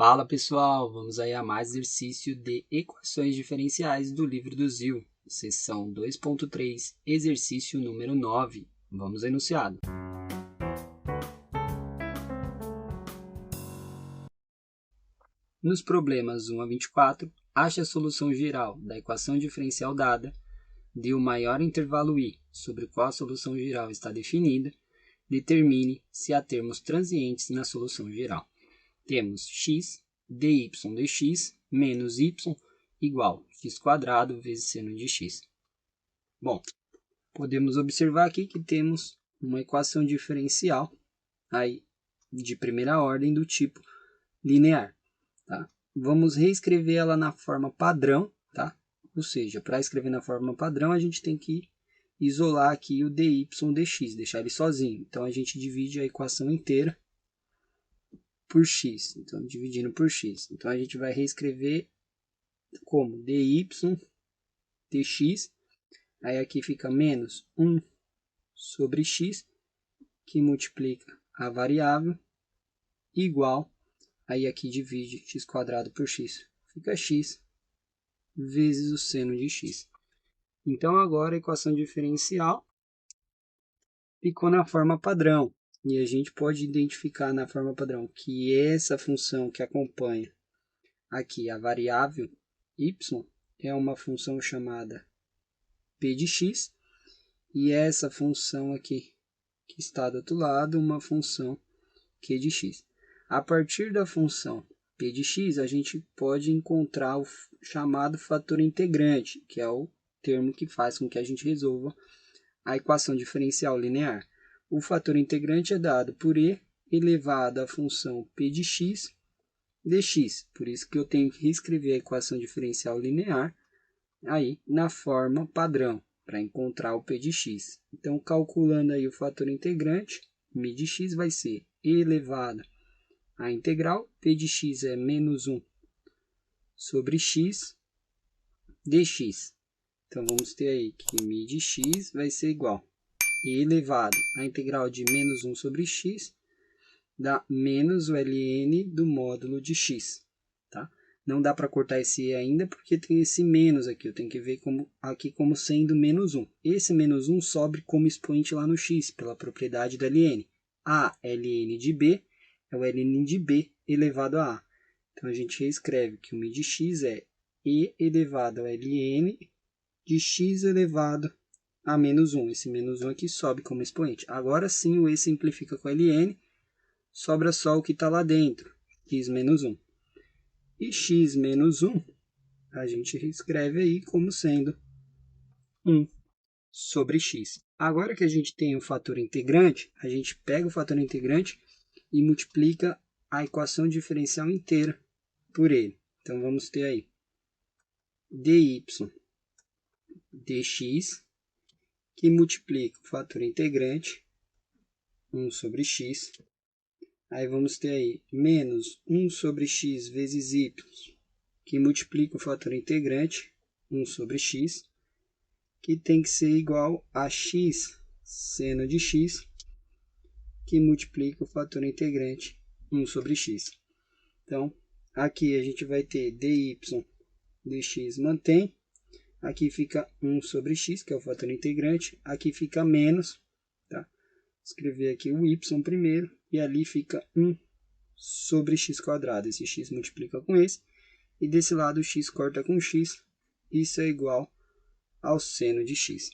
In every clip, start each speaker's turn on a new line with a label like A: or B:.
A: Fala pessoal, vamos aí a mais exercício de equações diferenciais do livro do ZIL, seção 2.3, exercício número 9. Vamos ao enunciado. Nos problemas 1 a 24, ache a solução geral da equação diferencial dada, dê o maior intervalo I, sobre o qual a solução geral está definida, determine se há termos transientes na solução geral. Temos x dy dx menos y igual x² vezes seno de x. Bom, podemos observar aqui que temos uma equação diferencial aí de primeira ordem do tipo linear. Tá? Vamos reescrever ela na forma padrão, tá? Ou seja, para escrever na forma padrão, a gente tem que isolar aqui o dy dx, deixar ele sozinho. Então, a gente divide a equação inteira por x. Então, dividindo por x. Então, a gente vai reescrever como dy dx. Aí, aqui fica menos 1 sobre x, que multiplica a variável, igual. Aí, aqui divide x² por x. Fica x vezes o seno de x. Então, agora a equação diferencial ficou na forma padrão. E a gente pode identificar na forma padrão que essa função que acompanha aqui a variável y é uma função chamada p de x. E essa função aqui que está do outro lado, uma função q de x. A partir da função p de x, a gente pode encontrar o chamado fator integrante, que é o termo que faz com que a gente resolva a equação diferencial linear. O fator integrante é dado por e elevado à função p de x dx. Por isso que eu tenho que reescrever a equação diferencial linear aí na forma padrão, para encontrar o p de x. Então, calculando aí o fator integrante, m de x vai ser e elevado à integral, p de x é menos 1 sobre x dx. Então, vamos ter aí que m de x vai ser igual e elevado à integral de menos 1 sobre x, dá menos o ln do módulo de x. Tá? Não dá para cortar esse e ainda, porque tem esse menos aqui. Eu tenho que ver aqui como sendo menos 1. Esse menos 1 sobe como expoente lá no x, pela propriedade do ln. A ln de b é o ln de b elevado a a. Então, a gente reescreve que o m de x é e elevado ao ln de x elevado a menos 1. Esse menos 1 aqui sobe como expoente. Agora sim, o e simplifica com ln, sobra só o que está lá dentro, x menos 1. E x menos 1, a gente reescreve aí como sendo 1 sobre x. Agora que a gente tem o fator integrante, a gente pega o fator integrante e multiplica a equação diferencial inteira por ele. Então, vamos ter aí dy dx, que multiplica o fator integrante, 1 sobre x. Aí vamos ter aí menos 1 sobre x vezes y, que multiplica o fator integrante, 1 sobre x, que tem que ser igual a x seno de x, que multiplica o fator integrante, 1 sobre x. Então, aqui a gente vai ter dy dx mantém. Aqui fica 1 sobre x, que é o fator integrante. Aqui fica menos. Tá? Escrever aqui o y primeiro. E ali fica 1 sobre x². Esse x multiplica com esse. E desse lado o x corta com x. Isso é igual ao seno de x.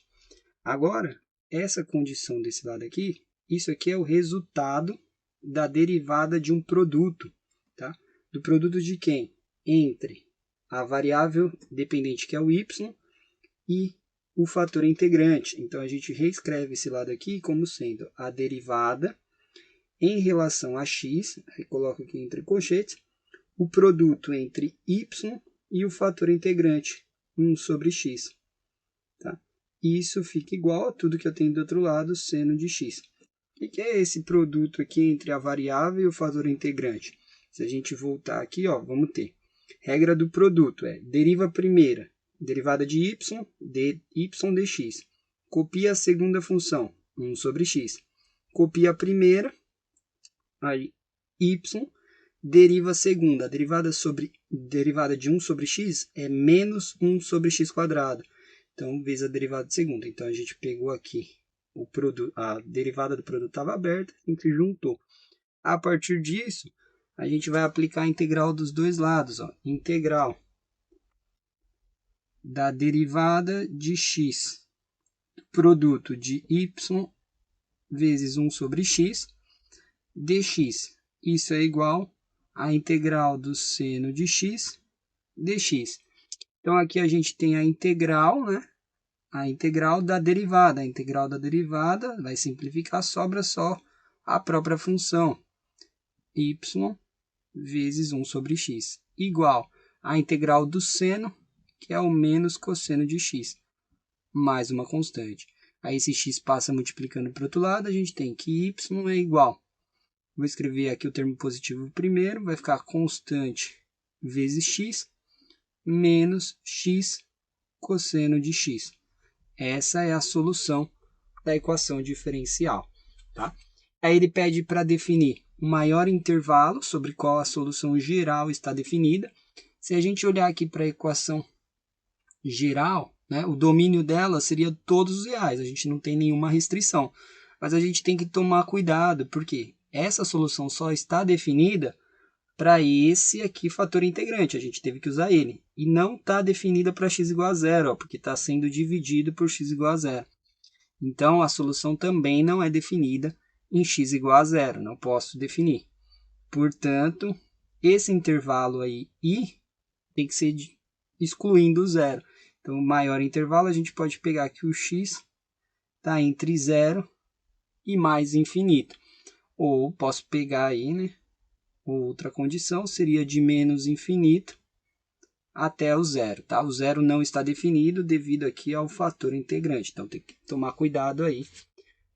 A: Agora, essa condição desse lado aqui, isso aqui é o resultado da derivada de um produto. Tá? Do produto de quem? Entre a variável dependente, que é o y, e o fator integrante. Então, a gente reescreve esse lado aqui como sendo a derivada em relação a x, aí coloco aqui entre colchetes, o produto entre y e o fator integrante, 1 sobre x. Tá? Isso fica igual a tudo que eu tenho do outro lado, seno de x. O que é esse produto aqui entre a variável e o fator integrante? Se a gente voltar aqui, ó, vamos ter regra do produto, deriva a primeira, derivada de y dx. Copia a segunda função, 1 sobre x. Copia a primeira, aí y deriva a segunda. A derivada de 1 sobre x é menos 1 sobre x². Então, vezes a derivada de segunda. Então, a gente pegou aqui a derivada do produto estava aberta, a gente juntou. A partir disso, a gente vai aplicar a integral dos dois lados. Ó. Integral da derivada de x, produto de y vezes 1 sobre x, dx. Isso é igual a integral do seno de x, dx. Então, aqui a gente tem a integral, né? A integral da derivada. A integral da derivada vai simplificar, sobra só a própria função y vezes 1 sobre x, igual a integral do seno, que é o menos cosseno de x, mais uma constante. Aí esse x passa multiplicando para o outro lado, a gente tem que y é igual. Vou escrever aqui o termo positivo primeiro, vai ficar constante vezes x, menos x cosseno de x. Essa é a solução da equação diferencial. Tá? Aí ele pede para definir o maior intervalo sobre qual a solução geral está definida. Se a gente olhar aqui para a equação geral, né, o domínio dela seria todos os reais, a gente não tem nenhuma restrição. Mas a gente tem que tomar cuidado, porque essa solução só está definida para esse aqui fator integrante, a gente teve que usar ele. E não está definida para x igual a zero, ó, porque está sendo dividido por x igual a zero. Então, a solução também não é definida em x igual a zero, não posso definir. Portanto, esse intervalo aí, i, tem que ser excluindo o zero. Então, o maior intervalo, a gente pode pegar que o x está entre zero e mais infinito. Ou posso pegar aí, né? Outra condição seria de menos infinito até o zero. Tá? O zero não está definido devido aqui ao fator integrante. Então, tem que tomar cuidado aí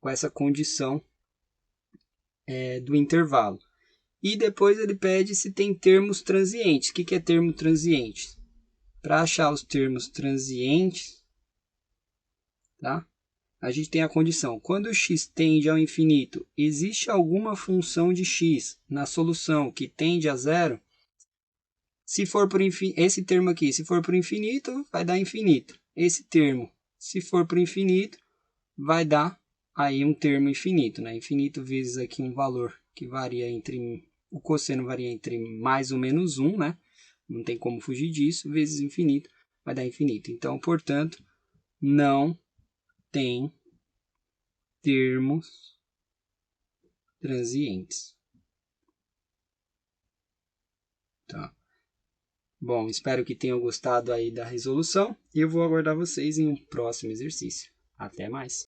A: com essa condição do intervalo. E depois ele pede se tem termos transientes. O que é termo transiente? Para achar os termos transientes, tá? A gente tem a condição. Quando x tende ao infinito, existe alguma função de x na solução que tende a zero? Se for por esse termo aqui, se for por infinito, vai dar infinito. Esse termo, se for por infinito, vai dar aí um termo infinito, né? Infinito vezes aqui um valor que varia entre... O cosseno varia entre mais ou menos 1, né? Não tem como fugir disso. Vezes infinito, vai dar infinito. Então, portanto, não tem termos transientes. Tá? Bom, espero que tenham gostado aí da resolução e eu vou aguardar vocês em um próximo exercício. Até mais!